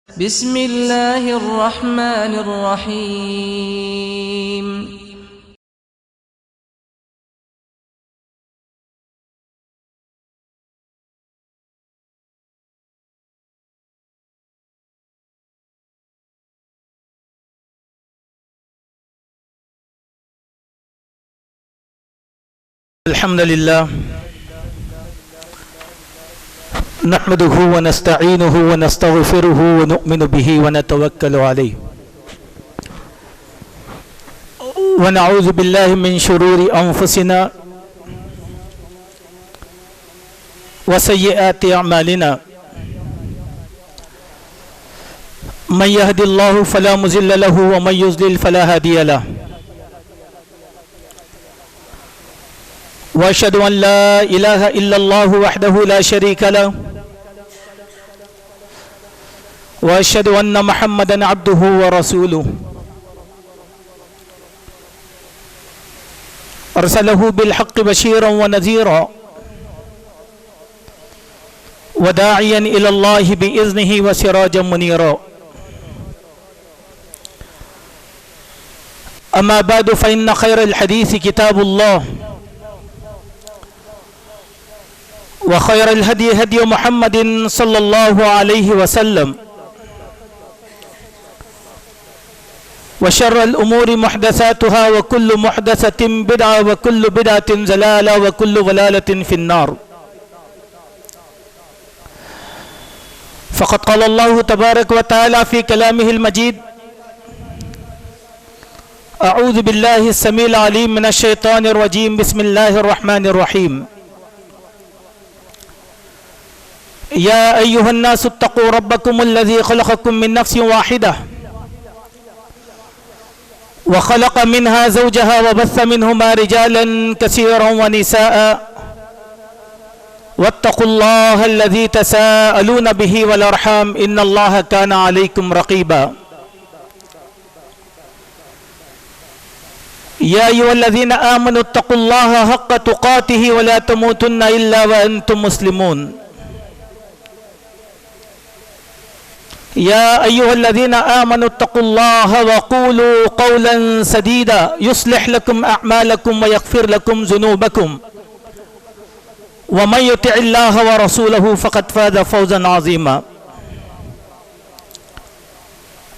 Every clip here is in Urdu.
بسم الله الرحمن الرحيم. الحمد لله نحمده ونستعينه ونستغفره ونؤمن به ونتوكل عليه ونعوذ بالله من شرور أنفسنا وسيئات أعمالنا من يهد الله فلا مضل له ومن يضلل فلا هادي له وأشهد أن لا إله إلا الله وحده لا شريك له وأشهد أن محمدا عبده ورسوله أرسله بالحق بشيرا ونذيرا وداعيا إلى الله بإذنه وسراجا منيرا أما بعد فإن خير الحديث كتاب الله وخير الهدي هدي محمد صلى الله عليه وسلم وشر الأمور محدثاتها وكل محدثة بدعة وكل بدعة ضلالة وكل ضلالة في النار. فقد قال الله تبارك وتعالى في كلامه المجيد: أعوذ بالله السميع العليم من الشيطان الرجيم. بسم الله الرحمن الرحيم. يا أيها الناس اتقوا ربكم الذي خلقكم من نفس واحدة وخلق منها زوجها وبث منهما رجالا كثيرا ونساء واتقوا الله الذي تساءلون به والأرحام إن الله كان عليكم رقيبا. يا أيها الذين آمنوا اتقوا الله حق تقاته ولا تموتن إلا وأنتم مسلمون. يا أيها الذين آمنوا اتقوا الله وقولوا قولا سديدا يصلح لكم أعمالكم ويغفر لكم ذنوبكم ومن يطع الله ورسوله فقد فاز فوزا عظيما.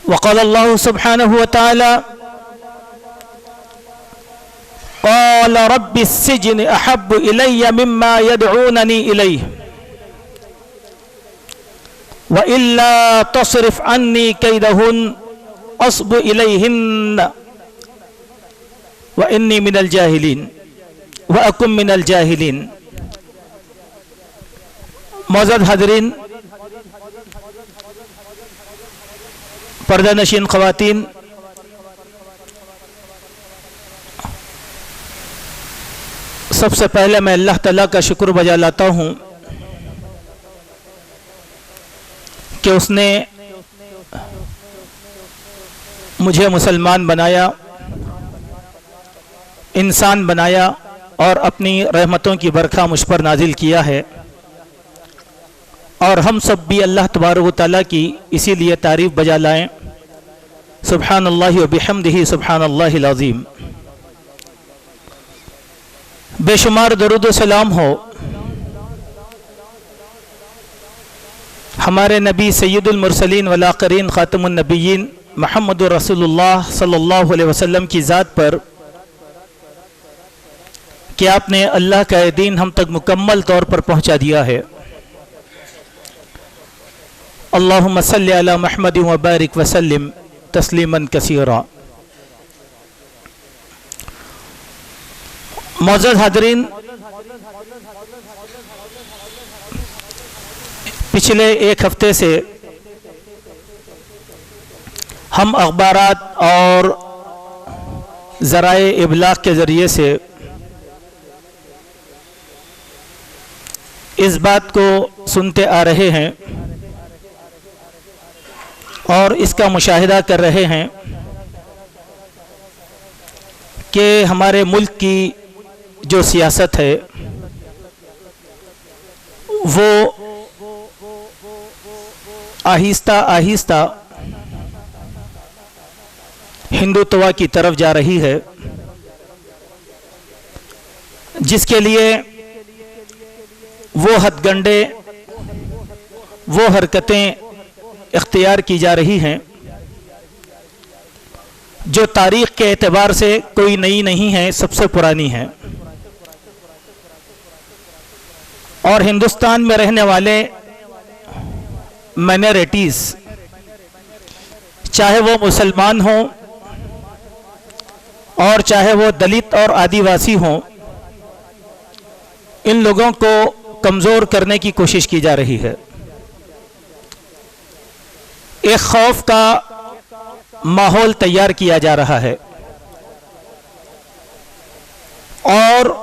وقال الله سبحانه وتعالى: قال رب السجن أحب إلي مما يدعونني إليه وإلا تصرف عني كيدهن أصب إليهن وإني من الجاهلين وأكن من الجاهلين. معزز حاضرین، پردہ نشین خواتین، سب سے پہلے میں اللہ تعالیٰ کا شکر بجا لاتا ہوں کہ اس نے مجھے مسلمان بنایا، انسان بنایا اور اپنی رحمتوں کی برکھا مجھ پر نازل کیا ہے، اور ہم سب بھی اللہ تبارک و تعالیٰ کی اسی لیے تعریف بجا لائیں. سبحان اللہ و بحمدہ سبحان اللہ العظیم. بے شمار درود و سلام ہو ہمارے نبی سید المرسلین والآخرین خاتم النبیین محمد رسول اللہ صلی اللہ علیہ وسلم کی ذات پر کہ آپ نے اللہ کا دین ہم تک مکمل طور پر پہنچا دیا ہے. اللہم صلی علی محمد وبارک وسلم تسلیما کثیرا. معزز حاضرین، پچھلے ایک ہفتے سے ہم اخبارات اور ذرائع ابلاغ کے ذریعے سے اس بات کو سنتے آ رہے ہیں اور اس کا مشاہدہ کر رہے ہیں کہ ہمارے ملک کی جو سیاست ہے وہ آہستہ آہستہ ہندوتوا کی طرف جا رہی ہے، جس کے لیے وہ ہتھ گنڈے، وہ حرکتیں اختیار کی جا رہی ہیں جو تاریخ کے اعتبار سے کوئی نئی نہیں ہے، سب سے پرانی ہے۔ اور ہندوستان میں رہنے والے مائنورٹیز، چاہے وہ مسلمان ہوں اور چاہے وہ دلت اور آدیواسی ہوں، ان لوگوں کو کمزور کرنے کی کوشش کی جا رہی ہے۔ ایک خوف کا ماحول تیار کیا جا رہا ہے، اور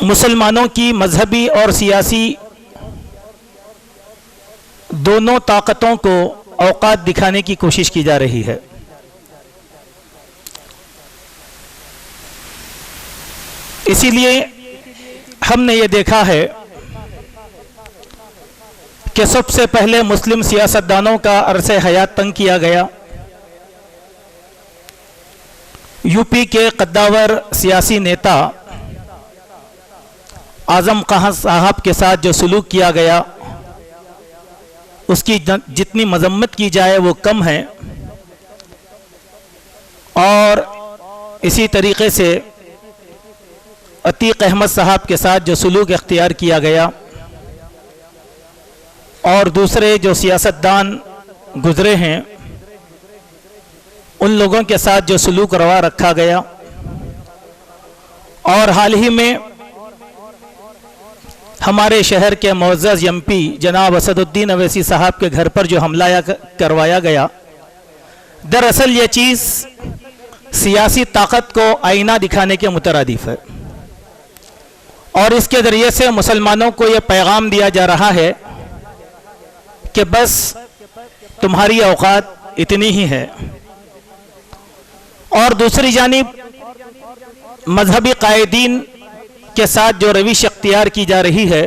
مسلمانوں کی مذہبی اور سیاسی دونوں طاقتوں کو اوقات دکھانے کی کوشش کی جا رہی ہے۔ اسی لیے ہم نے یہ دیکھا ہے کہ سب سے پہلے مسلم سیاستدانوں کا عرصہ حیات تنگ کیا گیا۔ یو پی کے قداور سیاسی نیتا اعظم خان صاحب کے ساتھ جو سلوک کیا گیا، اس کی جتنی مذمت کی جائے وہ کم ہے۔ اور اسی طریقے سے عتیق احمد صاحب کے ساتھ جو سلوک اختیار کیا گیا، اور دوسرے جو سیاستدان گزرے ہیں ان لوگوں کے ساتھ جو سلوک روا رکھا گیا، اور حال ہی میں ہمارے شہر کے معزز ایم پی جناب اسد الدین اویسی صاحب کے گھر پر جو حملہ کروایا گیا، دراصل یہ چیز سیاسی طاقت کو آئینہ دکھانے کے مترادف ہے، اور اس کے ذریعے سے مسلمانوں کو یہ پیغام دیا جا رہا ہے کہ بس تمہاری اوقات اتنی ہی ہے۔ اور دوسری جانب مذہبی قائدین کے ساتھ جو روش اختیار کی جا رہی ہے،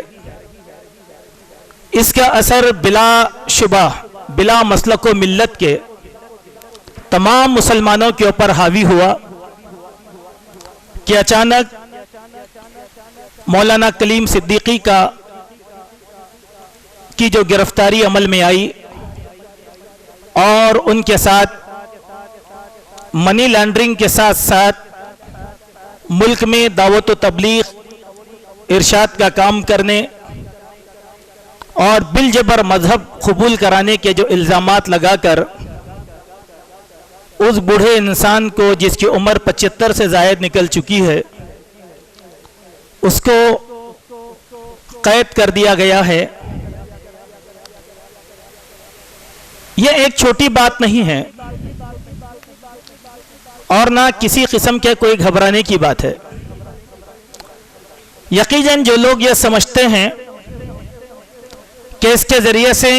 اس کا اثر بلا شبہ بلا مسلک و ملت کے تمام مسلمانوں کے اوپر حاوی ہوا کہ اچانک مولانا کلیم صدیقی کی جو گرفتاری عمل میں آئی، اور ان کے ساتھ منی لانڈرنگ کے ساتھ ساتھ ملک میں دعوت و تبلیغ ارشاد کا کام کرنے اور بالجبر مذہب قبول کرانے کے جو الزامات لگا کر اس بوڑھے انسان کو، جس کی عمر 75 سے زائد نکل چکی ہے، اس کو قید کر دیا گیا ہے۔ یہ ایک چھوٹی بات نہیں ہے اور نہ کسی قسم کے کوئی گھبرانے کی بات ہے۔ یقیناً جو لوگ یہ سمجھتے ہیں کہ اس کے ذریعے سے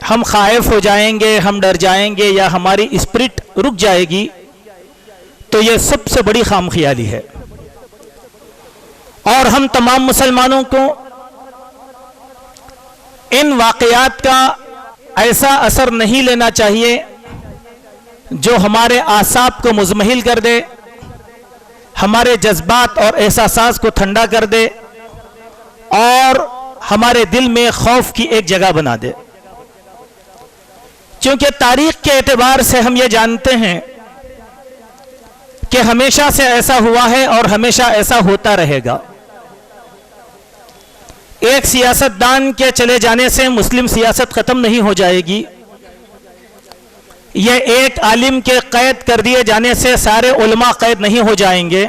ہم خائف ہو جائیں گے، ہم ڈر جائیں گے یا ہماری اسپرٹ رک جائے گی، تو یہ سب سے بڑی خام خیالی ہے۔ اور ہم تمام مسلمانوں کو ان واقعات کا ایسا اثر نہیں لینا چاہیے جو ہمارے اعصاب کو مزمحل کر دے، ہمارے جذبات اور احساسات کو ٹھنڈا کر دے، اور ہمارے دل میں خوف کی ایک جگہ بنا دے۔ چونکہ تاریخ کے اعتبار سے ہم یہ جانتے ہیں کہ ہمیشہ سے ایسا ہوا ہے اور ہمیشہ ایسا ہوتا رہے گا۔ ایک سیاستدان کے چلے جانے سے مسلم سیاست ختم نہیں ہو جائے گی، یہ ایک عالم کے قید کر دیے جانے سے سارے علماء قید نہیں ہو جائیں گے،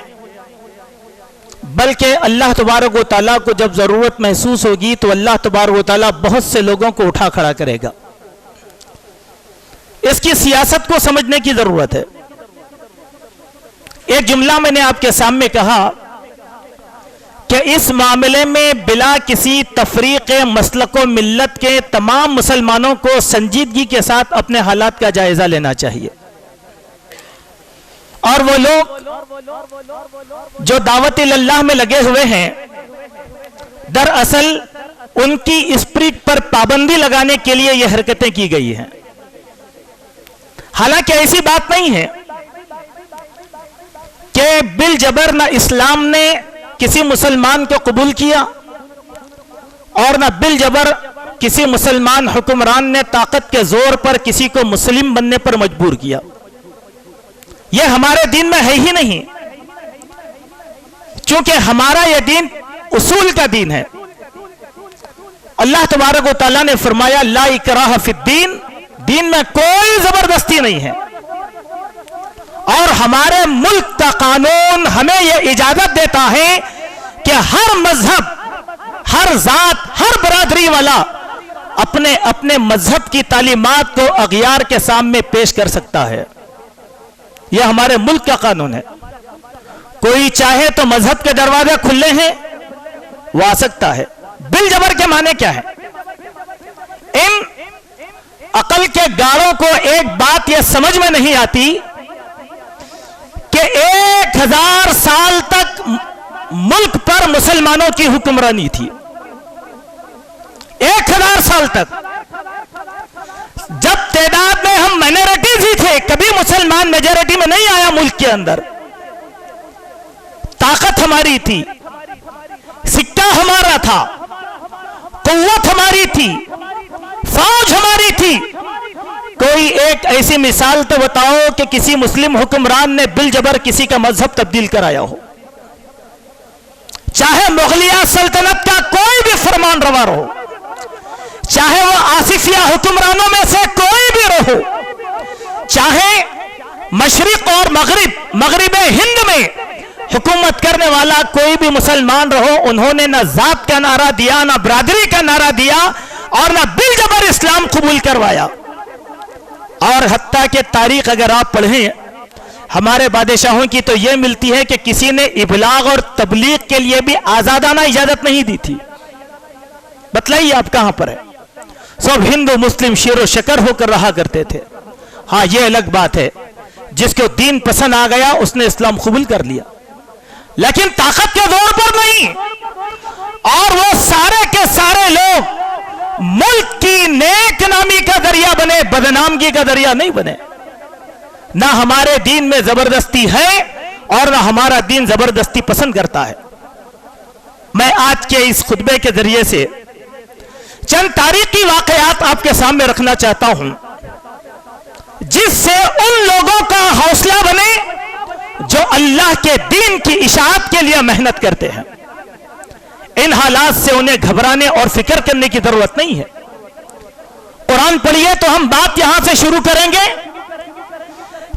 بلکہ اللہ تبارک و تعالیٰ کو جب ضرورت محسوس ہوگی تو اللہ تبارک و تعالیٰ بہت سے لوگوں کو اٹھا کھڑا کرے گا۔ اس کی سیاست کو سمجھنے کی ضرورت ہے۔ ایک جملہ میں نے آپ کے سامنے کہا کہ اس معاملے میں بلا کسی تفریق مسلک و ملت کے تمام مسلمانوں کو سنجیدگی کے ساتھ اپنے حالات کا جائزہ لینا چاہیے، اور وہ لوگ جو دعوت اللہ میں لگے ہوئے ہیں، دراصل ان کی اسپرٹ پر پابندی لگانے کے لیے یہ حرکتیں کی گئی ہیں. حالانکہ ایسی بات نہیں ہے کہ بالجبر نہ اسلام نے کسی مسلمان کو قبول کیا اور نہ بالجبر کسی مسلمان حکمران نے طاقت کے زور پر کسی کو مسلم بننے پر مجبور کیا. یہ ہمارے دین میں ہے ہی نہیں، چونکہ ہمارا یہ دین اصول کا دین ہے. اللہ تبارک و تعالیٰ نے فرمایا لا اکراہ فی الدین، دین میں کوئی زبردستی نہیں ہے. اور ہمارے ملک کا قانون ہمیں یہ اجازت دیتا ہے کہ ہر مذہب، ہر ذات، ہر برادری والا اپنے اپنے مذہب کی تعلیمات کو اغیار کے سامنے پیش کر سکتا ہے. یہ ہمارے ملک کا قانون ہے. کوئی چاہے تو مذہب کے دروازے کھلے ہیں، وہ آ سکتا ہے. بالجبر کے معنی کیا ہے؟ ان عقل کے گاڑوں کو ایک بات یہ سمجھ میں نہیں آتی کہ 1000 سال تک ملک پر مسلمانوں کی حکمرانی تھی. 1000 سال تک جب تعداد میں ہم مائنورٹیز ہی تھے، کبھی مسلمان میجورٹی میں نہیں آیا. ملک کے اندر طاقت ہماری تھی، سکہ ہمارا تھا، قوت ہماری تھی، فوج ہماری تھی. کوئی ایک ایسی مثال تو بتاؤ کہ کسی مسلم حکمران نے بالجبر کسی کا مذہب تبدیل کرایا ہو. چاہے مغلیہ سلطنت کا کوئی بھی فرمان روا رہو، چاہے وہ آصفیہ حکمرانوں میں سے کوئی بھی رہو، چاہے مشرق اور مغرب ہند میں حکومت کرنے والا کوئی بھی مسلمان رہو، انہوں نے نہ ذات کا نعرہ دیا، نہ برادری کا نعرہ دیا، اور نہ بالجبر اسلام قبول کروایا. اور حتیٰ کہ تاریخ اگر آپ پڑھیں ہمارے بادشاہوں کی تو یہ ملتی ہے کہ کسی نے ابلاغ اور تبلیغ کے لیے بھی آزادانہ اجازت نہیں دی تھی. بتلائیے آپ کہاں پر ہے؟ سب ہندو مسلم شیر و شکر ہو کر رہا کرتے تھے. ہاں یہ الگ بات ہے، جس کو دین پسند آ گیا اس نے اسلام قبول کر لیا، لیکن طاقت کے زور پر نہیں. اور وہ سارے کے سارے لوگ ملک کی نیک نامی کا ذریعہ بنے، بدنامگی کا ذریعہ نہیں بنے. نہ ہمارے دین میں زبردستی ہے اور نہ ہمارا دین زبردستی پسند کرتا ہے. میں آج کے اس خطبے کے ذریعے سے چند تاریخی واقعات آپ کے سامنے رکھنا چاہتا ہوں، جس سے ان لوگوں کا حوصلہ بنے جو اللہ کے دین کی اشاعت کے لیے محنت کرتے ہیں. ان حالات سے انہیں گھبرانے اور فکر کرنے کی ضرورت نہیں ہے. قرآن پڑھیے تو ہم بات یہاں سے شروع کریں گے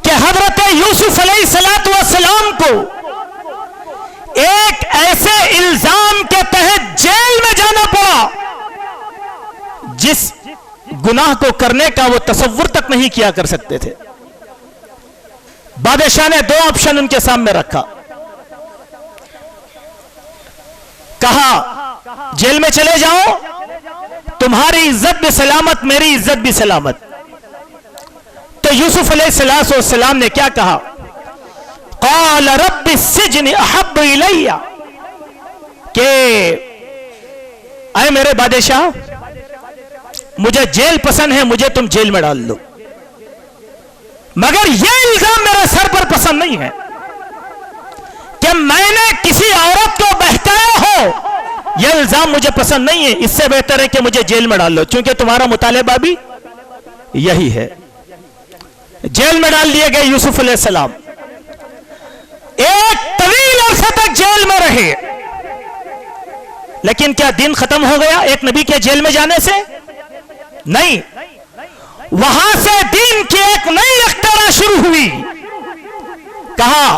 کہ حضرت یوسف علیہ السلام کو ایک ایسے الزام کے تحت جیل میں جانا پڑا جس گناہ کو کرنے کا وہ تصور تک نہیں کیا کر سکتے تھے. بادشاہ نے 2 آپشن ان کے سامنے رکھا. کہا جیل میں چلے جاؤ، تمہاری عزت بھی سلامت، میری عزت بھی سلامت. تو یوسف علیہ السلام نے کیا کہا؟ قال رب السجن احب الی، کہ اے میرے بادشاہ مجھے جیل پسند ہے، مجھے تم جیل میں ڈال دو، مگر یہ الزام میرے سر پر پسند نہیں ہے کہ میں نے کسی عورت کو بہکایا ہو. یہ الزام مجھے پسند نہیں ہے. اس سے بہتر ہے کہ مجھے جیل میں ڈال دو، چونکہ تمہارا مطالبہ بھی یہی ہے. جیل میں ڈال دیے گئے یوسف علیہ السلام. ایک طویل عرصے تک جیل میں رہے. لیکن کیا دین ختم ہو گیا ایک نبی کے جیل میں جانے سے؟ نہیں. وہاں سے دین کی ایک نئی اختراع شروع ہوئی. کہا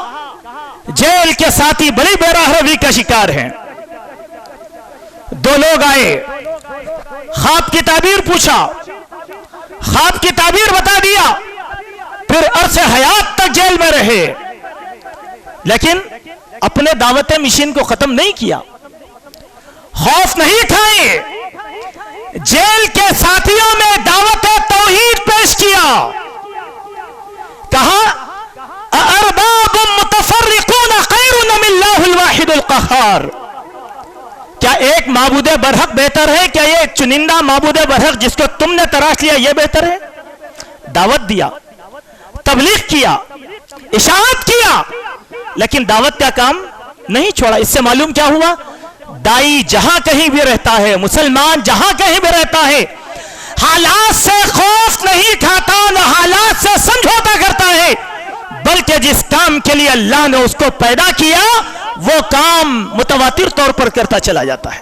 جیل کے ساتھی بڑی بے راہ روی کا شکار ہیں. 2 لوگ آئے، خواب کی تعبیر پوچھا، خواب کی تعبیر بتا دیا، پھر عرصے حیات تک جیل میں رہے، لیکن اپنے دعوت مشن کو ختم نہیں کیا، خوف نہیں کھائے. جیل کے ساتھیوں میں دعوت توحید پیش کیا. کہا ارباب متفرقون خیر ام اللہ الواحد القہار، کیا ایک معبود برحق بہتر ہے؟ کیا یہ چنندہ معبود برحق جس کو تم نے تراش لیا یہ بہتر ہے؟ دعوت دیا، تبلیغ کیا، اشاعت کیا، لیکن دعوت کا کام نہیں چھوڑا۔ اس سے معلوم کیا ہوا؟ دائی جہاں کہیں بھی رہتا ہے، مسلمان جہاں کہیں بھی رہتا ہے، حالات سے خوف نہیں کھاتا، نہ حالات سے سمجھوتا کرتا ہے، بلکہ جس کام کے لیے اللہ نے اس کو پیدا کیا وہ کام متواتر طور پر کرتا چلا جاتا ہے۔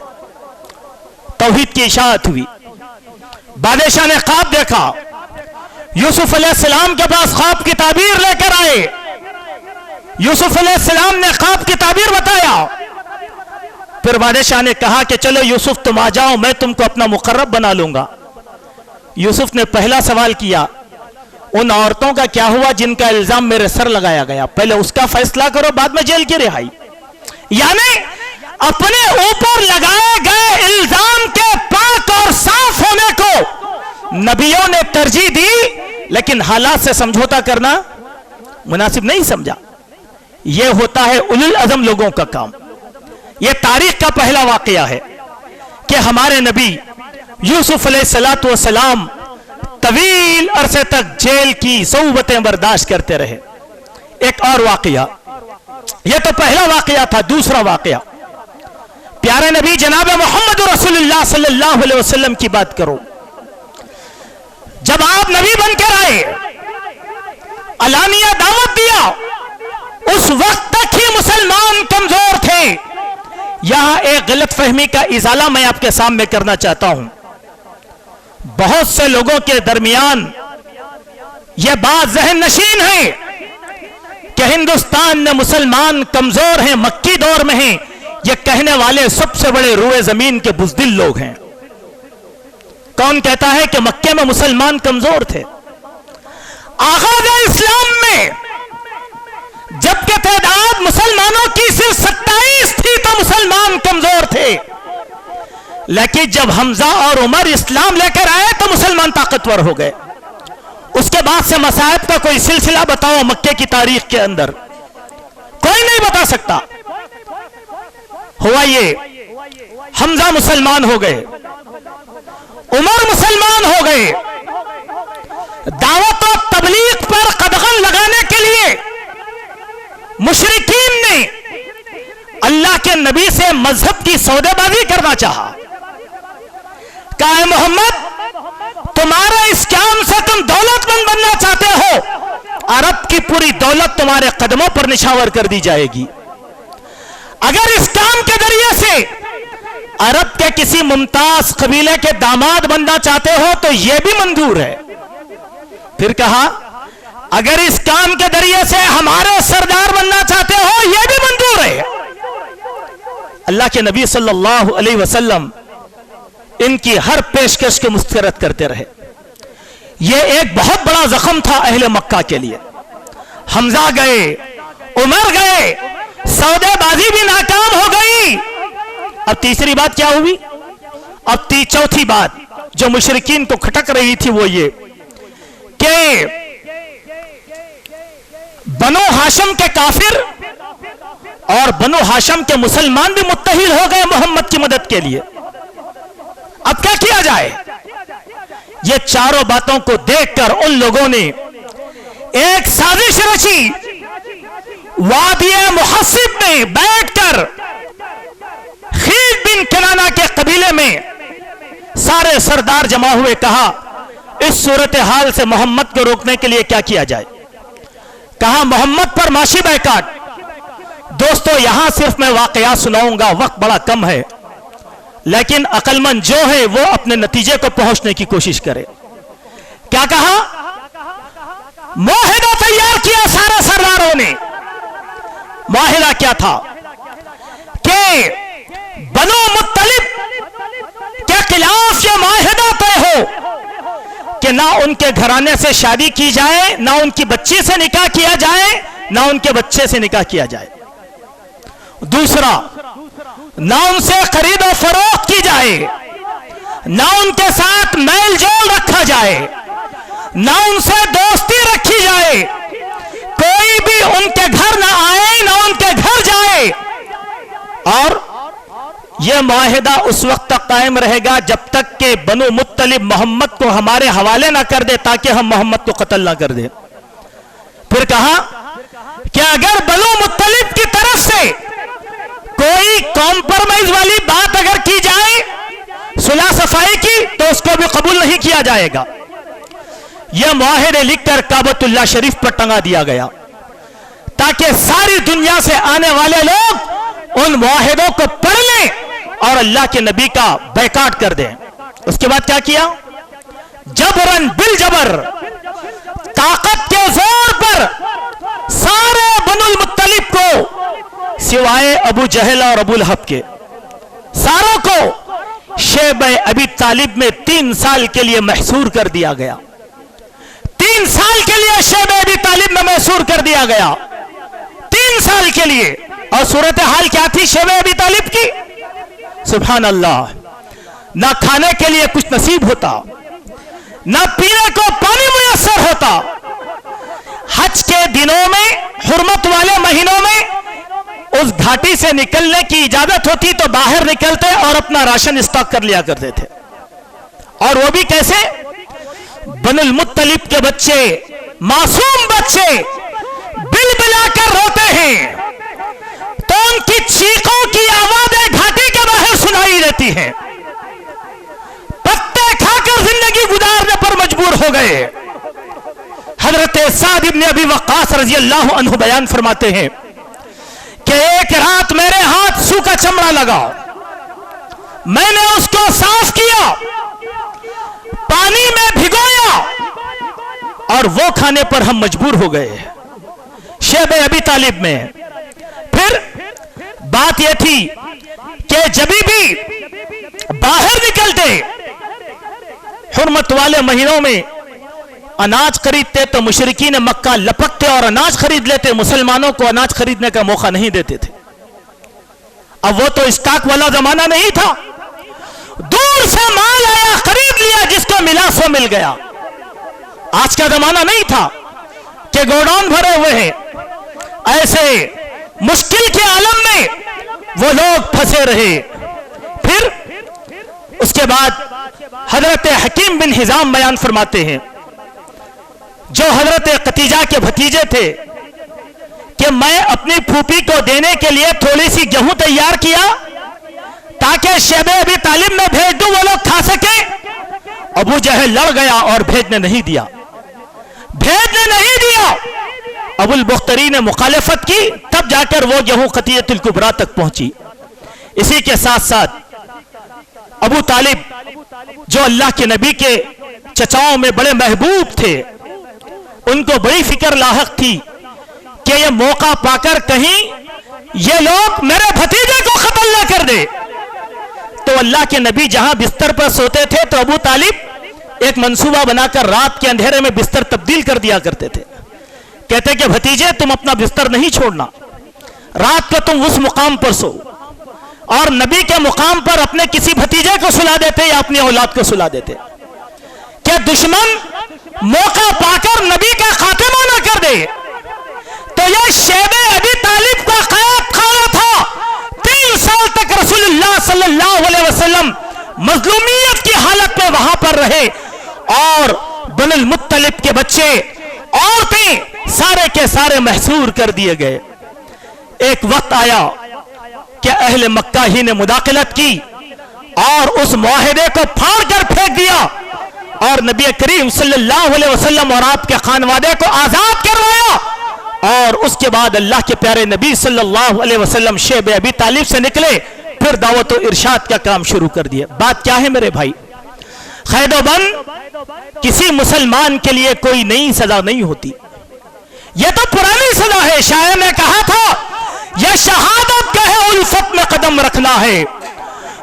توحید کی اشاعت ہوئی، بادشاہ نے خواب دیکھا، یوسف علیہ السلام کے پاس خواب کی تعبیر لے کر آئے، یوسف علیہ السلام نے خواب کی تعبیر بتایا، پھر بادشاہ نے کہا کہ چلو یوسف تم آ جاؤ، میں تم کو اپنا مقرب بنا لوں گا۔ یوسف نے پہلا سوال کیا، ان عورتوں کا کیا ہوا جن کا الزام میرے سر لگایا گیا؟ پہلے اس کا فیصلہ کرو، بعد میں جیل کی رہائی۔ یعنی اپنے اوپر لگائے گئے الزام کے پاک اور صاف ہونے کو نبیوں نے ترجیح دی، لیکن حالات سے سمجھوتا کرنا مناسب نہیں سمجھا۔ یہ ہوتا ہے اولو العزم لوگوں کا کام۔ یہ تاریخ کا پہلا واقعہ ہے کہ ہمارے نبی یوسف علیہ السلام طویل عرصے تک جیل کی صعوبتیں برداشت کرتے رہے۔ ایک اور واقعہ، یہ تو پہلا واقعہ تھا۔ دوسرا واقعہ، پیارے نبی جناب محمد رسول اللہ صلی اللہ علیہ وسلم کی بات کرو۔ جب آپ نبی بن کر آئے، علانیہ دعوت دیا، اس وقت تک ہی مسلمان کمزور تھے۔ یہاں ایک غلط فہمی کا ازالہ میں آپ کے سامنے کرنا چاہتا ہوں۔ بہت سے لوگوں کے درمیان یہ بات ذہن نشین ہے کہ ہندوستان میں مسلمان کمزور ہیں، مکی دور میں ہیں۔ یہ کہنے والے سب سے بڑے روئے زمین کے بزدل لوگ ہیں۔ کون کہتا ہے کہ مکے میں مسلمان کمزور تھے؟ آغاز اسلام میں جبکہ تعداد مسلمانوں کی صرف 27 تھی تو مسلمان کمزور تھے، لیکن جب حمزہ اور عمر اسلام لے کر آئے تو مسلمان طاقتور ہو گئے۔ اس کے بعد سے مصائب کا کوئی سلسلہ بتاؤ مکے کی تاریخ کے اندر، کوئی نہیں بتا سکتا۔ ہوا یہ، حمزہ مسلمان ہو گئے، عمر مسلمان ہو گئے، دعوت و تبلیغ پر قدغن لگانے کے لیے مشرکین نے اللہ کے نبی سے مذہب کی سودے بازی کرنا چاہا۔ کہا اے محمد، تمہارے اس کام سے تم دولت مند بننا چاہتے ہو، عرب کی پوری دولت تمہارے قدموں پر نشاور کر دی جائے گی۔ اگر اس کام کے ذریعے سے عرب کے کسی ممتاز قبیلے کے داماد بننا چاہتے ہو تو یہ بھی منظور ہے۔ پھر کہا اگر اس کام کے ذریعے سے ہمارے سردار بننا چاہتے ہو یہ بھی منظور ہے۔ اللہ کے نبی صلی اللہ علیہ وسلم ان کی ہر پیشکش کو مسترد کرتے رہے۔ یہ ایک بہت بڑا زخم تھا اہل مکہ کے لیے۔ حمزہ گئے، عمر گئے، سودے بازی بھی ناکام ہو گئی۔ اب تیسری بات کیا ہوئی؟ اب چوتھی بات جو مشرکین کو کھٹک رہی تھی وہ یہ کہ بنو ہاشم کے کافر اور بنو ہاشم کے مسلمان بھی متحد ہو گئے محمد کی مدد کے لیے۔ اب کیا کیا جائے؟ یہ چاروں باتوں کو دیکھ کر ان لوگوں نے ایک سازش رچی، وادی محصب میں بیٹھ کر خید بن کنانہ کے قبیلے میں سارے سردار جمع ہوئے۔ کہا اس صورتحال سے محمد کو روکنے کے لیے کیا کیا جائے؟ کہا محمد پر ماشی بائیکاٹ۔ دوستو یہاں صرف میں واقعات سناؤں گا، وقت بڑا کم ہے، لیکن عقل مند جو ہے وہ اپنے نتیجے کو پہنچنے کی کوشش کرے۔ کیا کہا؟ معاہدہ تیار کیا سارے سرداروں نے۔ معاہدہ کیا تھا کہ بنو مطلب کے خلاف یہ معاہدہ طے ہو کہ نہ ان کے گھرانے سے شادی کی جائے، نہ ان کی بچی سے نکاح کیا جائے، نہ ان کے بچے سے نکاح کیا جائے۔ دوسرا، نہ ان سے خرید و فروخت کی جائے، نہ ان کے ساتھ میل جول رکھا جائے، نہ ان سے دوستی رکھی جائے، کوئی بھی ان کے گھر نہ آئے نہ ان کے گھر جائے، اور یہ معاہدہ اس وقت تک قائم رہے گا جب تک کہ بنو مطلب محمد کو ہمارے حوالے نہ کر دے تاکہ ہم محمد کو قتل نہ کر دیں. پھر کہا کہ اگر بنو مطلب کی طرف سے کوئی کمپرومائز والی بات اگر کی جائے صلح صفائی کی تو اس کو بھی قبول نہیں کیا جائے گا. یہ معاہدے لکھ کر کعبۃ اللہ شریف پر ٹنگا دیا گیا تاکہ ساری دنیا سے آنے والے لوگ ان معاہدوں کو پڑھ لیں اور اللہ کے نبی کا بائیکاٹ کر دیں. اس کے بعد کیا کیا؟ جبرن بالجبر، طاقت کے زور پر سارے بنو المطلب کو سوائے ابو جہل اور ابو لہب کے ساروں کو شیبہ ابی طالب میں 3 سال کے لیے محصور کر دیا گیا. 3 سال کے لیے شیبہ ابی طالب میں محصور کر دیا گیا. 3 سال کے لیے. اور صورتحال کیا تھی شیبہ ابی طالب کی؟ سبحان اللہ، نہ کھانے کے لیے کچھ نصیب ہوتا، نہ پینے کو پانی میسر ہوتا. حج کے دنوں میں، حرمت والے مہینوں میں اس گھاٹی سے نکلنے کی اجازت ہوتی تو باہر نکلتے اور اپنا راشن اسٹاک کر لیا کرتے تھے. اور وہ بھی کیسے؟ بنو المطلب کے بچے، معصوم بچے بل بلا کر روتے ہیں تو ان کی چیخوں کی آوازیں گھاٹی کے باہر سنائی دیتی ہیں. پتے کھا کر زندگی گزارنے پر مجبور ہو گئے. حضرت سعد بن ابی وقاص رضی اللہ عنہ بیان فرماتے ہیں کہ ایک رات میرے ہاتھ سو کا چمڑا لگا، میں نے اس کو صاف کیا، پانی میں بھگویا اور وہ کھانے پر ہم مجبور ہو گئے شیبہ ابی طالب میں. پھر بات یہ تھی کہ جب بھی باہر نکلتے حرمت والے مہینوں میں اناج خریدتے تو مشرکین مکہ لپکتے اور اناج خرید لیتے، مسلمانوں کو اناج خریدنے کا موقع نہیں دیتے تھے. اب وہ تو اسٹاک والا زمانہ نہیں تھا، دور سے مال آیا خرید لیا، جس کو ملا سو مل گیا. آج کا زمانہ نہیں تھا کہ گوڈاؤن بھرے ہوئے ہیں. ایسے مشکل کے عالم میں وہ لوگ پھنسے رہے. پھر اس کے بعد حضرت حکیم بن حزام بیان فرماتے ہیں جو حضرت قتیجہ کے بھتیجے تھے کہ میں اپنی پھوپھی کو دینے کے لیے تھوڑی سی گیہوں تیار کیا تاکہ شیبہ ابی طالب میں بھیج دوں وہ لوگ کھا سکیں. ابو جہل لڑ گیا اور بھیجنے نہیں دیا. ابو البختری نے مخالفت کی، تب جا کر وہ گیہوں قطیعۃ الکبریٰ تک پہنچی. اسی کے ساتھ ساتھ ابو طالب جو اللہ کے نبی کے چچاؤں میں بڑے محبوب تھے، ان کو بڑی فکر لاحق تھی کہ یہ موقع پا کر کہیں یہ لوگ میرے بھتیجے کو قتل نہ کر دے. تو اللہ کے نبی جہاں بستر پر سوتے تھے تو ابو طالب ایک منصوبہ بنا کر رات کے اندھیرے میں بستر تبدیل کر دیا کرتے تھے. کہتے کہ بھتیجے تم اپنا بستر نہیں چھوڑنا، رات کو تم اس مقام پر سو، اور نبی کے مقام پر اپنے کسی بھتیجے کو سلا دیتے یا اپنی اولاد کو سلا دیتے کہ دشمن موقع پا کر نبی کا خاتمہ نہ کر دے. تو یہ شیبہ ابی طالب کا قید خانہ تھا. 3 سال تک رسول اللہ صلی اللہ علیہ وسلم مظلومیت کی حالت میں وہاں پر رہے، اور بنو المطلب کے بچے، عورتیں سارے کے سارے محصور کر دیے گئے. ایک وقت آیا کہ اہل مکہ ہی نے مداخلت کی اور اس معاہدے کو پھاڑ کر پھینک دیا اور نبی کریم صلی اللہ علیہ وسلم اور آپ کے خانوادے کو آزاد کروایا. اور اس کے بعد اللہ کے پیارے نبی صلی اللہ علیہ وسلم شیبہ ابی طالب سے نکلے، پھر دعوت و ارشاد کا کام شروع کر دیا. بات کیا ہے میرے بھائی؟ قید و بند کسی مسلمان کے لیے کوئی نئی سزا نہیں ہوتی، یہ تو پرانی سزا ہے. شاعر نے کہا تھا یہ شہادت کا ہے، الفت میں قدم رکھنا ہے.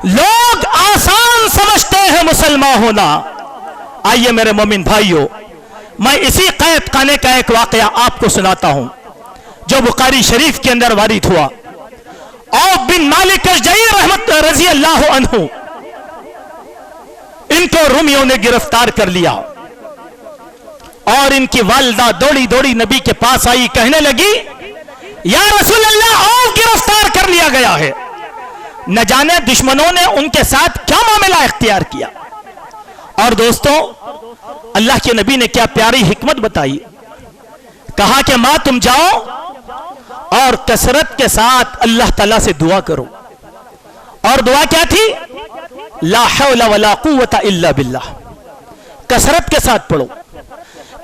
لوگ آسان سمجھتے ہیں مسلمان ہونا. آئیے میرے مومن بھائیوں، میں اسی قید خانے کا ایک واقعہ آپ کو سناتا ہوں جو بخاری شریف کے اندر وارد ہوا. عوف بن مالک اشجعی رحمت رضی اللہ عنہ، ان کو رومیوں نے گرفتار کر لیا اور ان کی والدہ دوڑی دوڑی نبی کے پاس آئی، کہنے لگی یا رسول اللہ عوف گرفتار کر لیا گیا ہے. نہ جانے دشمنوں نے ان کے ساتھ کیا معاملہ اختیار کیا. اور دوستوں اللہ کے نبی نے کیا پیاری حکمت بتائی. کہا کہ ماں تم جاؤ اور کثرت کے ساتھ اللہ تعالیٰ سے دعا کرو. اور دعا کیا تھی؟ لا حول ولا قوت الا باللہ. کثرت کے ساتھ پڑھو،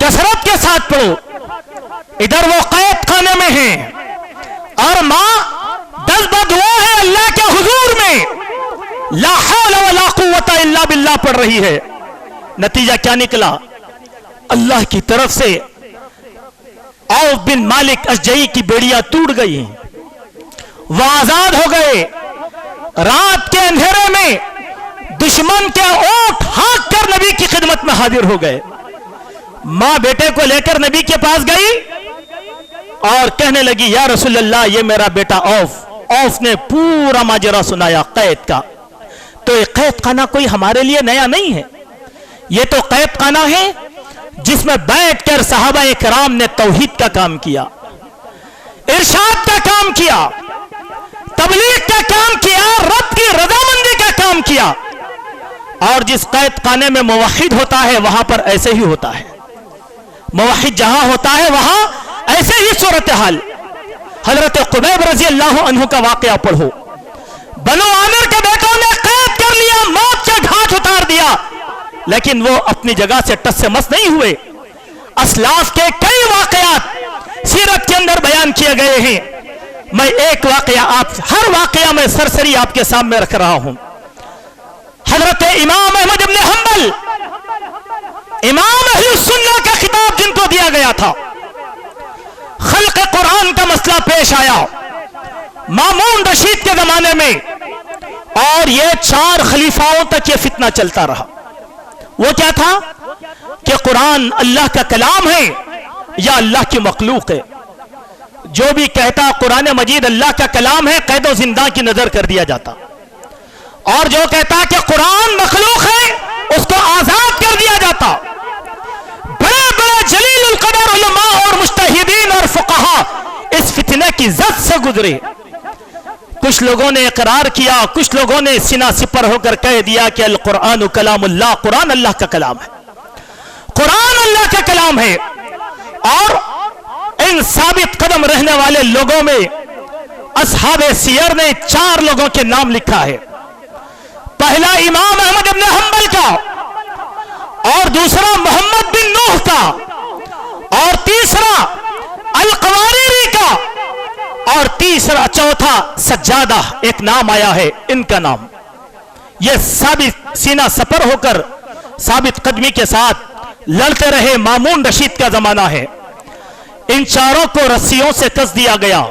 کثرت کے ساتھ پڑھو. ادھر وہ قید خانے میں ہیں اور ماں دس بدعا ہے اللہ کے حضور میں لا حول ولا قوت الا باللہ پڑھ رہی ہے. نتیجہ کیا نکلا؟ اللہ کی طرف سے عوف بن مالک اشجعی کی بیڑیاں ٹوٹ گئی ہیں، وہ آزاد ہو گئے. رات کے اندھیرے میں دشمن کے اونٹ ہانک کر نبی کی خدمت میں حاضر ہو گئے. ماں بیٹے کو لے کر نبی کے پاس گئی اور کہنے لگی یا رسول اللہ یہ میرا بیٹا عوف. عوف نے پورا ماجرا سنایا قید کا. تو یہ قید خانہ کوئی ہمارے لیے نیا نہیں ہے، یہ تو قید خانہ ہے جس میں بیٹھ کر صحابہ کرام نے توحید کا کام کیا، ارشاد کا کام کیا، تبلیغ کا کام کیا، رب کی رضامندی کا کام کیا. اور جس قید خانے میں موحد ہوتا ہے وہاں پر ایسے ہی ہوتا ہے. موحد جہاں ہوتا ہے وہاں ایسے ہی صورتحال. حضرت قبیب رضی اللہ عنہ کا واقعہ پڑھو. بنو عامر کے بیٹوں نے قید کر لیا، موت کا گھاٹ اتار دیا، لیکن وہ اپنی جگہ سے ٹس سے مس نہیں ہوئے. اسلاف کے کئی واقعات سیرت کے اندر بیان کیے گئے ہیں. میں ایک واقعہ ہر واقعہ میں سرسری آپ کے سامنے رکھ رہا ہوں. حضرت امام احمد بن حنبل، امام اہل السنہ کا خطاب جن کو دیا گیا تھا، خلق قرآن کا مسئلہ پیش آیا مامون رشید کے زمانے میں، اور یہ 4 خلیفاؤں تک یہ فتنہ چلتا رہا. وہ کیا تھا کہ قرآن اللہ کا کلام ہے یا اللہ کی مخلوق ہے. جو بھی کہتا قرآن مجید اللہ کا کلام ہے قید و زندہ کی نظر کر دیا جاتا، اور جو کہتا کہ قرآن مخلوق ہے اس کو آزاد کر دیا جاتا. بڑے بڑے جلیل القدر علماء اور مجتہدین اور فقہا اس فتنہ کی زد سے گزرے. کچھ لوگوں نے اقرار کیا، کچھ لوگوں نے سینہ سپر ہو کر کہہ دیا کہ القرآن کلام اللہ، قرآن اللہ کا کلام ہے، قرآن اللہ کا کلام ہے. اور ان ثابت قدم رہنے والے لوگوں میں اصحاب سیر نے 4 لوگوں کے نام لکھا ہے. پہلا امام احمد بن حنبل کا، اور دوسرا محمد بن نوح کا، اور تیسرا القواریری کا، اور چوتھا سجادہ ایک نام آیا ہے ان کا نام. یہ ثابت سینہ سپر ہو کر ثابت قدمی کے ساتھ لڑتے رہے. مامون رشید کا زمانہ ہے. ان 4 کو رسیوں سے کس دیا گیا،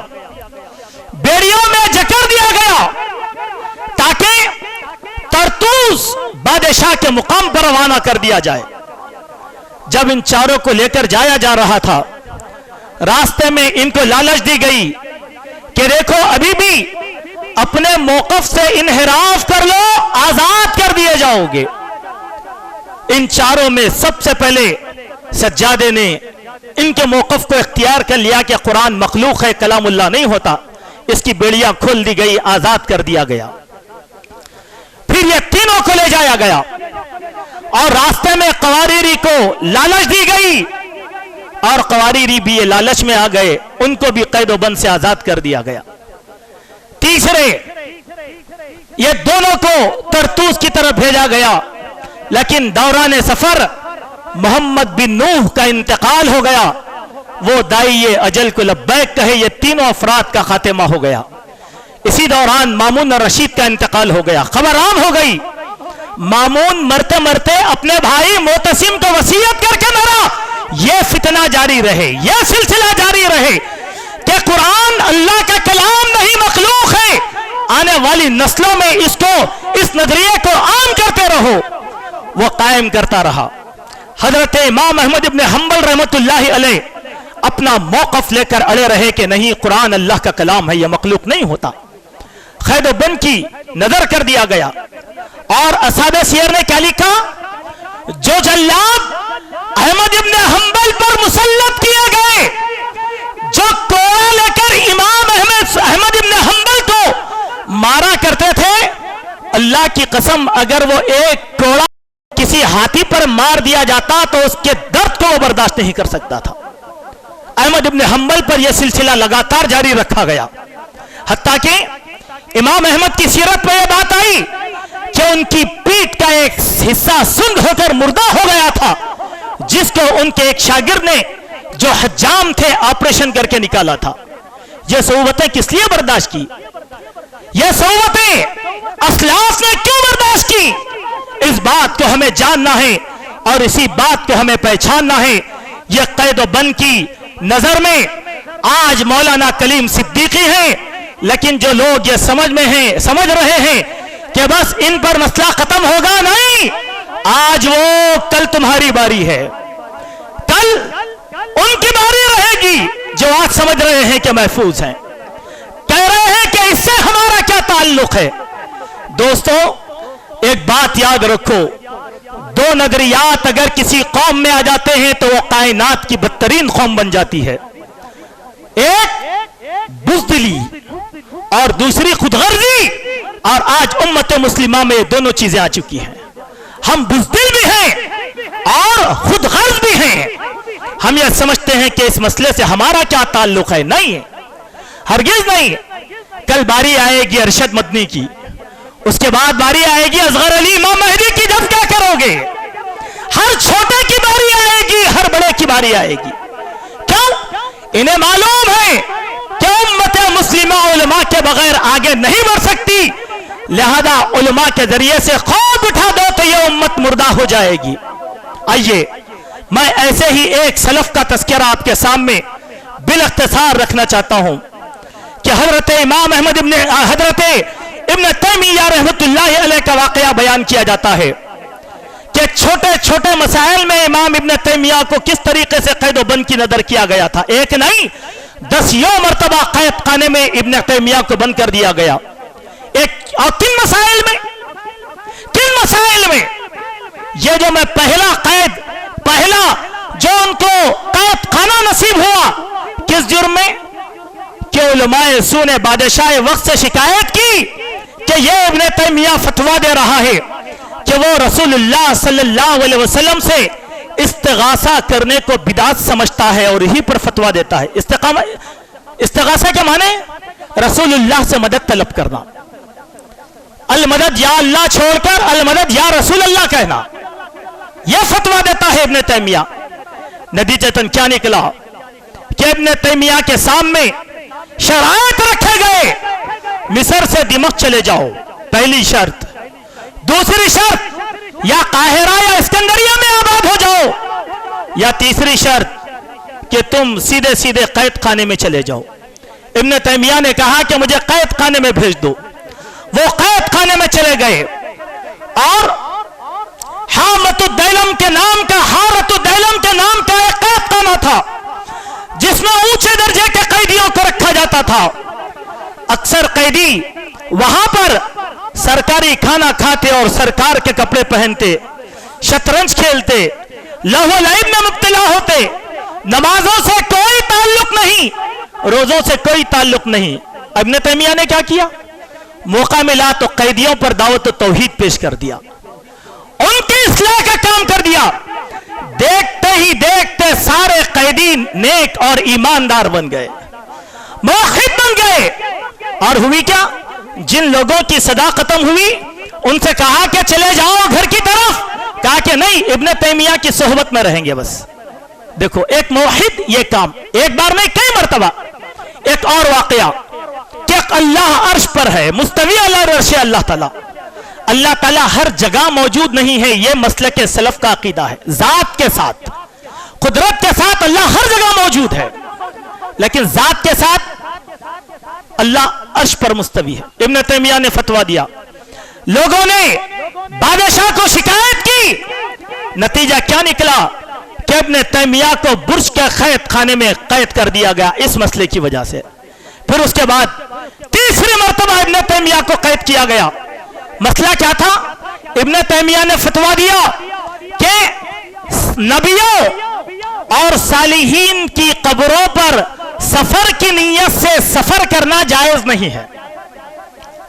بیڑیوں میں جکڑ دیا گیا، تاکہ ترتوس بادشاہ کے مقام پر روانہ کر دیا جائے. جب ان 4 کو لے کر جایا جا رہا تھا، راستے میں ان کو لالچ دی گئی کہ دیکھو ابھی بھی اپنے موقف سے انحراف کر لو، آزاد کر دیے جاؤ گے. ان 4 میں سب سے پہلے سجادے نے ان کے موقف کو اختیار کر لیا کہ قرآن مخلوق ہے، کلام اللہ نہیں ہوتا. اس کی بیڑیاں کھول دی گئی، آزاد کر دیا گیا. پھر یہ تینوں کو لے جایا گیا اور راستے میں قواریری کو لالچ دی گئی، اور قواریری بھی یہ لالچ میں آ گئے، ان کو بھی قید و بند سے آزاد کر دیا گیا. تیسرے یہ دونوں کو ترتوس کی طرف بھیجا گیا، لیکن دوران سفر محمد بن نوح کا انتقال ہو گیا. وہ داعی اجل کو لبیک کہے، یہ تینوں افراد کا خاتمہ ہو گیا. اسی دوران مامون رشید کا انتقال ہو گیا. خبر عام ہو گئی. مامون مرتے مرتے اپنے بھائی معتصم کو وصیت کر کے مرا، یہ فتنہ جاری رہے، یہ سلسلہ جاری رہے کہ قرآن اللہ کا کلام نہیں مخلوق ہے. آنے والی نسلوں میں اس نظریے کو عام کرتے رہو. وہ قائم کرتا رہا. حضرت امام احمد بن حنبل رحمت اللہ علیہ اپنا موقف لے کر اڑے رہے کہ نہیں، قرآن اللہ کا کلام ہے، یہ مخلوق نہیں ہوتا. قید و بند کی نظر کر دیا گیا. اور اصحاب سیر نے کیا لکھا؟ جو جلاد احمد ابن حنبل پر مسلط کیے گئے، جو کوڑا لے کر امام احمد ابن حنبل کو مارا کرتے کرتے تھے اللہ کی قسم اگر وہ ایک کوڑا کسی ہاتھی پر مار دیا جاتا تو اس کے درد کو وہ برداشت نہیں کر سکتا تھا. احمد ابن حنبل پر یہ سلسلہ لگاتار جاری رکھا گیا حتیٰ کہ امام احمد کی سیرت میں یہ بات آئی کہ ان کی پیٹھ کا ایک حصہ سند ہو کر مردہ ہو گیا تھا جس کو ان کے ایک شاگرد نے جو حجام تھے آپریشن کر کے نکالا تھا. یہ صعوبتیں کس لیے برداشت کی؟ یہ صعوبتیں اسلاف نے کیوں برداشت کی؟ اس بات کو ہمیں جاننا ہے اور اسی بات کو ہمیں پہچاننا ہے. یہ قید و بند کی نظر میں آج مولانا کلیم صدیقی ہیں، لیکن جو لوگ یہ سمجھ رہے ہیں کہ بس ان پر مسئلہ ختم ہوگا، نہیں، آج وہ کل تمہاری باری ہے، کل ان کی باری رہے گی جو آج سمجھ رہے ہیں کہ محفوظ ہیں، کہہ رہے ہیں کہ اس سے ہمارا کیا تعلق ہے. دوستو ایک بات یاد رکھو، دو نظریات اگر کسی قوم میں آ جاتے ہیں تو وہ کائنات کی بدترین قوم بن جاتی ہے. ایک بزدلی اور دوسری خود غرضی، اور آج امت مسلمہ میں دونوں چیزیں آ چکی ہیں. ہم بزدل بھی ہیں اور خود غرض بھی ہیں. ہم یہ سمجھتے ہیں کہ اس مسئلے سے ہمارا کیا تعلق ہے، نہیں ہے، ہرگز نہیں. کل باری آئے گی ارشد مدنی کی، اس کے بعد باری آئے گی اصغر علی امام مہدی کی، جب کیا کرو گے؟ ہر چھوٹے کی باری آئے گی، ہر بڑے کی باری آئے گی. کیوں؟ انہیں معلوم ہے کہ امت مسلمہ علماء کے بغیر آگے نہیں بڑھ سکتی، لہذا علماء کے ذریعے سے خوف اٹھا دو تو یہ امت مردہ ہو جائے گی. آئیے میں ایسے ہی ایک سلف کا تذکرہ آپ کے سامنے بالاختصار رکھنا چاہتا ہوں کہ حضرت ابن تیمیہ رحمت اللہ علیہ کا واقعہ بیان کیا جاتا ہے کہ چھوٹے چھوٹے مسائل میں امام ابن تیمیہ کو کس طریقے سے قید و بند کی نظر کیا گیا تھا. ایک نہیں 10 مرتبہ قید خانے میں ابن تیمیہ کو بند کر دیا گیا. ایک اور کن مسائل میں یہ جو میں پہلا جو ان کو قید خانہ نصیب ہوا، کس جرم میں؟ کہ علماء سو نے بادشاہ وقت سے شکایت کی کہ یہ ابن تیمیہ فتویٰ دے رہا ہے کہ وہ رسول اللہ صلی اللہ علیہ وسلم سے استغاثہ کرنے کو بدعت سمجھتا ہے اور یہی پر فتویٰ دیتا ہے. استغاثہ کے معنی رسول اللہ سے مدد طلب کرنا، المدد یا اللہ چھوڑ کر المدد یا رسول اللہ کہنا، یہ فتویٰ دیتا ہے ابن تیمیہ. نتیجتاً کیا نکلا کہ ابن تیمیہ کے سامنے شرائط رکھے گئے، مصر سے دمشق چلے جاؤ، پہلی شرط. دوسری شرط یا قاہرہ یا اسکندریہ میں آباد ہو جاؤ، یا تیسری شرط کہ تم سیدھے سیدھے قید خانے میں چلے جاؤ. ابن تیمیہ نے کہا کہ مجھے قید خانے میں بھیج دو. وہ قید خانے میں چلے گئے اور حارت الدیلم کے نام کا ایک قید خانہ تھا جس میں اونچے درجے کے قیدیوں کو رکھا جاتا تھا. اکثر قیدی وہاں پر سرکاری کھانا کھاتے اور سرکار کے کپڑے پہنتے، شطرنج کھیلتے، لہو لعب میں مبتلا ہوتے، نمازوں سے کوئی تعلق نہیں، روزوں سے کوئی تعلق نہیں. ابن تیمیہ نے کیا کیا؟ موقع ملا تو قیدیوں پر دعوت توحید پیش کر دیا، ان کی اصلاح کا کام کر دیا. دیکھتے ہی دیکھتے سارے قیدی نیک اور ایماندار بن گئے، موحد بن گئے. اور ہوئی کیا؟ جن لوگوں کی صدا ختم ہوئی ان سے کہا کہ چلے جاؤ گھر کی طرف، کہا کہ نہیں، ابن تیمیہ کی صحبت میں رہیں گے بس. دیکھو ایک موحد یہ کام ایک بار میں کئی مرتبہ. ایک اور واقعہ کہ اللہ عرش پر ہے، مستوی علی عرش اللہ تعالیٰ. اللہ تعالیٰ ہر جگہ موجود نہیں ہے، یہ مسلک سلف کا عقیدہ ہے. ذات کے ساتھ، قدرت کے ساتھ اللہ ہر جگہ موجود ہے، لیکن ذات کے ساتھ اللہ عرش پر مستوی ہے. ابن تیمیہ نے فتویٰ دیا، لوگوں نے بادشاہ کو شکایت کی. نتیجہ کیا نکلا کہ ابن تیمیہ کو برج کے قید خانے میں قید کر دیا گیا اس مسئلے کی وجہ سے. پھر اس کے بعد تیسری مرتبہ ابن تیمیہ کو قید کیا گیا. مسئلہ کیا تھا؟ ابن تیمیہ نے فتویٰ دیا کہ نبیوں اور صالحین کی قبروں پر سفر کی نیت سے سفر کرنا جائز نہیں ہے.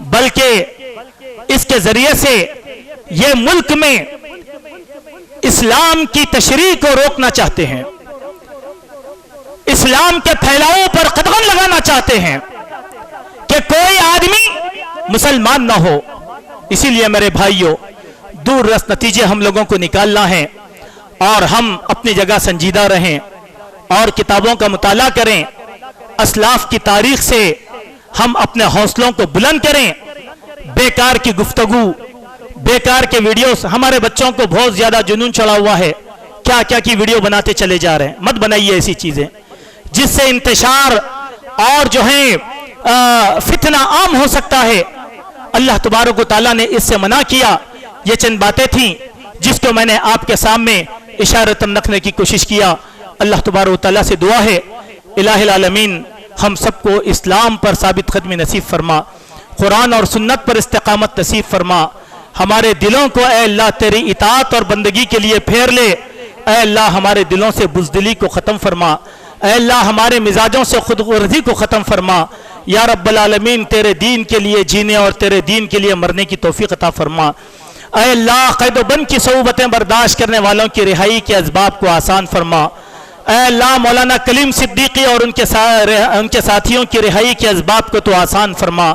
بلکہ اس کے ذریعے سے یہ ملک میں اسلام کی تشریح کو روکنا چاہتے ہیں، اسلام کے پھیلاؤ پر قدغن لگانا چاہتے ہیں کہ کوئی آدمی مسلمان نہ ہو۔ اسی لیے میرے بھائیوں، دور رس نتیجے ہم لوگوں کو نکالنا ہے، اور ہم اپنی جگہ سنجیدہ رہیں اور کتابوں کا مطالعہ کریں، اسلاف کی تاریخ سے ہم اپنے حوصلوں کو بلند کریں۔ بیکار کی گفتگو، بیکار کے ویڈیوز، ہمارے بچوں کو بہت زیادہ جنون چڑھا ہوا ہے، کیا کیا کی ویڈیو بناتے چلے جا رہے ہیں۔ مت بنائیے ایسی چیزیں جس سے انتشار اور جو ہے فتنہ عام ہو سکتا ہے۔ اللہ تبارک و تعالیٰ نے اس سے منع کیا۔ یہ چند باتیں تھیں جس کو میں نے آپ کے سامنے اشارتاً رکھنے کی کوشش کیا۔ اللہ تبارک و تعالیٰ سے دعا ہے الہ العالمین ہم سب کو اسلام پر ثابت قدمی نصیب فرما، قرآن اور سنت پر استقامت نصیب فرما۔ ہمارے دلوں کو اے اللہ تیری اطاعت اور بندگی کے لیے پھیر لے۔ اے اللہ ہمارے دلوں سے بزدلی کو ختم فرما۔ اے اللہ ہمارے مزاجوں سے خود غرضی کو ختم فرما۔ یا رب العالمین تیرے دین کے لیے جینے اور تیرے دین کے لیے مرنے کی توفیق عطا فرما۔ اے اللہ قید و بند کی صعوبتیں برداشت کرنے والوں کی رہائی کے اسباب کو آسان فرما۔ اے اللہ مولانا کلیم صدیقی اور ان کے ساتھیوں کی رہائی کے اسباب کو تو آسان فرما۔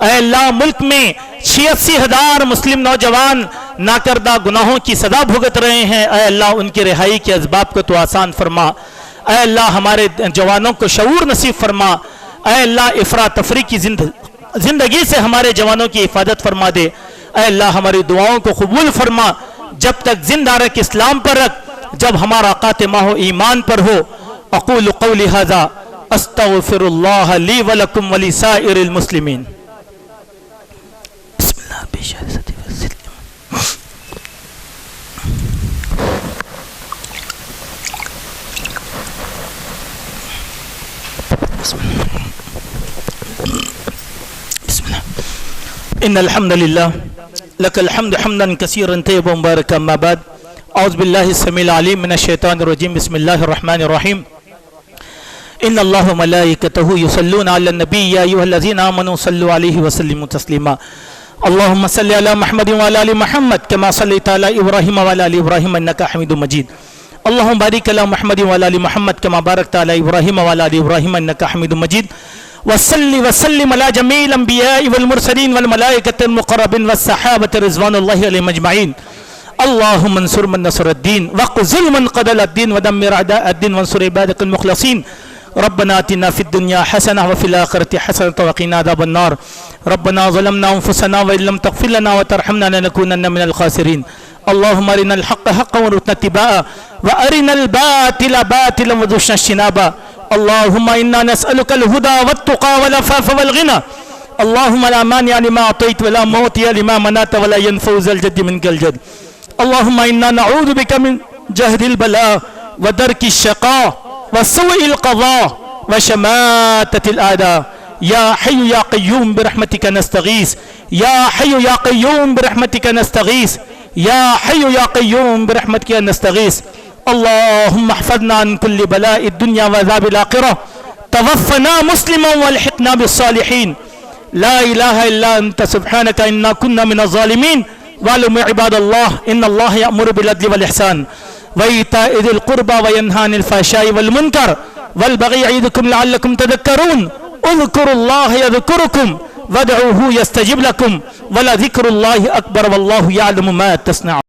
اے اللہ ملک میں 86,000 مسلم نوجوان ناکردہ گناہوں کی سزا بھگت رہے ہیں، اے اللہ ان کی رہائی کے اسباب کو تو آسان فرما۔ اے اللہ ہمارے جوانوں کو شعور نصیب فرما۔ اے اللہ افراط تفریح کی زندگی سے ہمارے جوانوں کی حفاظت فرما دے۔ اے اللہ ہماری دعاؤں کو قبول فرما، جب تک زندہ رکھ اسلام پر رکھ، جب ہمارا خاتمہ ہو ایمان پر ہو۔ اقول قولی ھذا استغفر اللہ لی ولکم ولسائر المسلمین۔ بسم اللہ بشہادت وسلم۔ بسم اللہ ان الحمد للہ لك الحمد حمدا كثيرا طيبا مباركا ما بعد اعوذ بالله السميع العليم من الشيطان الرجيم بسم الله الرحمن الرحيم ان الله وملائكته يصلون على النبي يا ايها الذين امنوا صلوا عليه وسلموا تسليما اللهم صل على محمد وعلى ال محمد كما صليت على ابراهيم وعلى ال ابراهيم انك حميد مجيد اللهم بارك على محمد وعلى ال محمد كما باركت على ابراهيم وعلى ال ابراهيم انك حميد مجيد وصلی وسلم على جميع الانبیاء والمرسلین والملائکۃ المقربین والصحابۃ رضوان اللہ علیہم اجمعین اللهم انصر من نصر الدین واخذل من قتل الدین ودمر اعداء الدین وانصر عبادک المخلصین ربنا آتنا في الدنيا حسنة وفي الآخرة حسنة وقنا عذاب النار ربنا ظلمنا أنفسنا وإن لم تغفر لنا وترحمنا لنكونن من الخاسرين اللهم أرنا الحق حقا وارزقنا اتباعه وأرنا الباطل باطلا وارزقنا اجتنابه اللهم إنا نسألك الهدى والتقى والعفاف والغنى اللهم لا مانع لما أعطيت ولا معطي لما منعت ولا ينفع ذا الجد منك الجد اللهم إنا نعوذ بك من جهد البلاء ودرك الشقاء وسوء القضاء وشماتة الأعداء يا حي يا قيوم برحمتك نستغيث يا حي يا قيوم برحمتك نستغيث يا حي يا قيوم برحمتك نستغيث اللهم احفظنا عن كل بلاء الدنيا وعذاب الآخرة توفنا مسلما والحقنا بالصالحين لا إله إلا أنت سبحانك إنا كنا من الظالمين واعلموا عباد الله إن الله يأمر بالعدل والإحسان وإيتاء ذي القربى وينهى عن الفحشاء والمنكر والبغي يعظكم لعلكم تذكرون اذكروا الله يذكركم وادعوه يستجب لكم ولذكر الله أكبر والله يعلم ما تصنعون